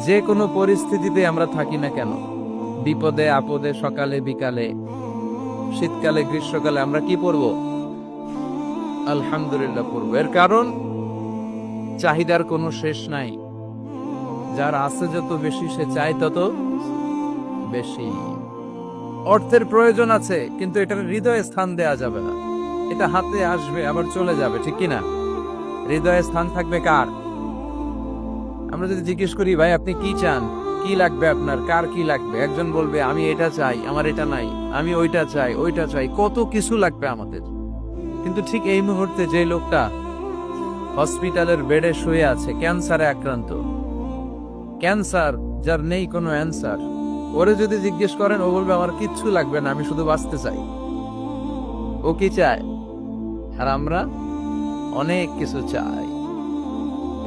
যে কোনো পরিস্থিতিতে আমরা থাকি না কেন, বিপদে আপদে, সকালে বিকালে, শীতকালে গ্রীষ্মকালে আমরা কি পড়ব? আলহামদুলিল্লাহ পড়ব। এর কারণ চাহিদার কোনো শেষ নাই। যার আছে যত বেশি, সে চায় তত বেশি। অর্থের প্রয়োজন আছে, কিন্তু এটার হৃদয়ে স্থান দেয়া যাবে না। এটা হাতে আসবে আবার চলে যাবে, ঠিক কিনা? হৃদয়ে স্থান থাকবে কার? আমরা যদি জিজ্ঞেস করি, ভাই আপনি কি চান, কি লাগবে আপনার, কার কি লাগবে, একজন বলবে আমি এটা চাই, আমার এটা নাই, আমি ওইটা চাই, ওইটা চাই, কত কিছু লাগবে আমাদের। কিন্তু ঠিক এই মুহূর্তে যে লোকটা হসপিটালের বেডে শুয়ে আছে, ক্যান্সারে আক্রান্ত, ক্যান্সার যার নেই কোনো অ্যান্সার, ওরে যদি জিজ্ঞেস করেন, ও বলবে আমার কিচ্ছু লাগবে না, আমি শুধু বাঁচতে চাই। ও কি চায়? আর আমরা অনেক কিছু চাই।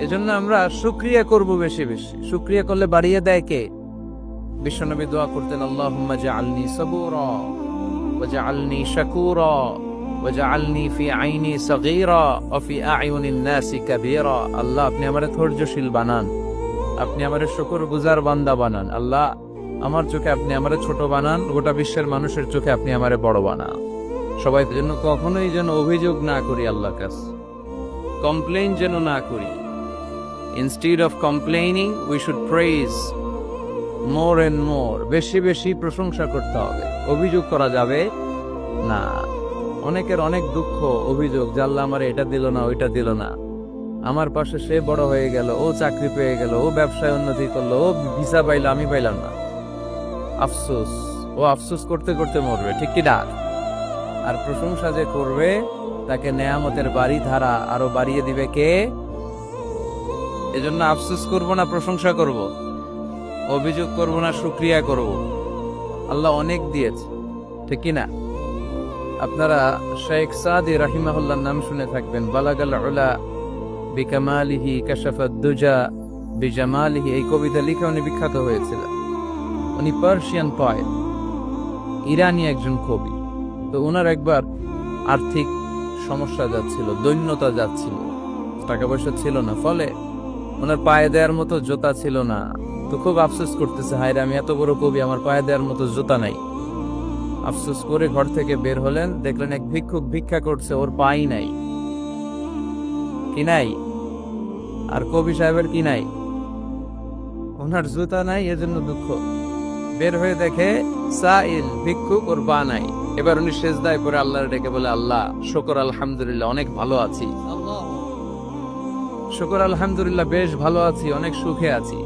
এজন্য আমরা শুকরিয়া করব বেশি বেশি। শুকরিয়া করলে বাড়িয়ে দেয় কে? বিশ্বনবী দোয়া করতেন, আল্লাহুম্মা জাআলনি সাবুরা ওয়া জাআলনি শাকুরা ওয়া জাআলনি ফি আইনি সাগীরা ওয়া ফি আ'য়ুনিন নাসি কাবীরা। আল্লাহ আপনি আমারে ধৈর্যশীল বানান, আপনি আমারে শুকরগুজার বান্দা বানান। আল্লাহ আমার চোখে আপনি আমারে ছোট বানান, গোটা বিশ্বের মানুষের চোখে আপনি আমারে বড় বানান। সবাই যেন কখনোই যেন অভিযোগ না করি আল্লাহর কাছে, কমপ্লেইন যেন না করি। Instead of complaining, we should praise more and more. বেশি বেশি প্রশংসা করতে হবে, অভিযোগ করা যাবে না। অনেকের অনেক দুঃখ, অভিযোগ, যে আল্লাহ আমার এটা দিল না, ওইটা দিল না, আমার পাশে সে বড় হয়ে গেল, ও চাকরি পেয়ে গেল, ও ব্যবসায় উন্নতি করলো, ও ভিসা পাইলো, আমি পাইলাম না। আফসোস, ও আফসোস করতে করতে মরবে, ঠিক কি না? আর প্রশংসা যে করবে, তাকে নেয়ামতের বাড়ি ধারা আরো বাড়িয়ে দিবে কে? এজন্য আফসোস করব না, প্রশংসা করব, অভিযোগ করব না, শুকরিয়া করব। আল্লাহ অনেক দিয়েছে, ঠিক কি না? আপনারা শেখ সাদি রাহিমাহুল্লাহর নাম শুনে থাকবেন। বালাগাল উলা বিকামালিহি কাশাফাদ দুজা বিজামালিহি, এই কবিতা লিখে উনি বিখ্যাত হয়েছিলেন। উনি পার্সিয়ান পয়েট, ইরানি একজন কবি। তো ওনার একবার আর্থিক সমস্যা যাচ্ছিল, দৈন্যতা যাচ্ছিল, টাকা পয়সা ছিল না, ফলে ওনার পায়ে দেওয়ার মতো জুতা ছিল না। তো খুব আফসোস করতেছে, হায়রে আমি এত বড় কবি, আমার পায়ে দেওয়ার মতো জুতা নাই। আফসোস করে ঘর থেকে বের হলেন, দেখলেন এক ভিক্ষুক ভিক্ষা করছে, ওর পাই নাই। কি নাই? আর কবি সাহেবের কি নাই? ওনার জুতা নাই, এজন্য দুঃখ। বের হয়ে দেখে সাইল, ভিক্ষুক, ওর পা নাই। এবার উনি সেজদায় পড়ে আল্লাহর ডেকে বলে, আল্লাহ শুকর আলহামদুলিল্লাহ, অনেক ভালো আছি। শুকর আলহামদুলিল্লাহ, বেশ ভালো আছি, অনেক সুখে আছি।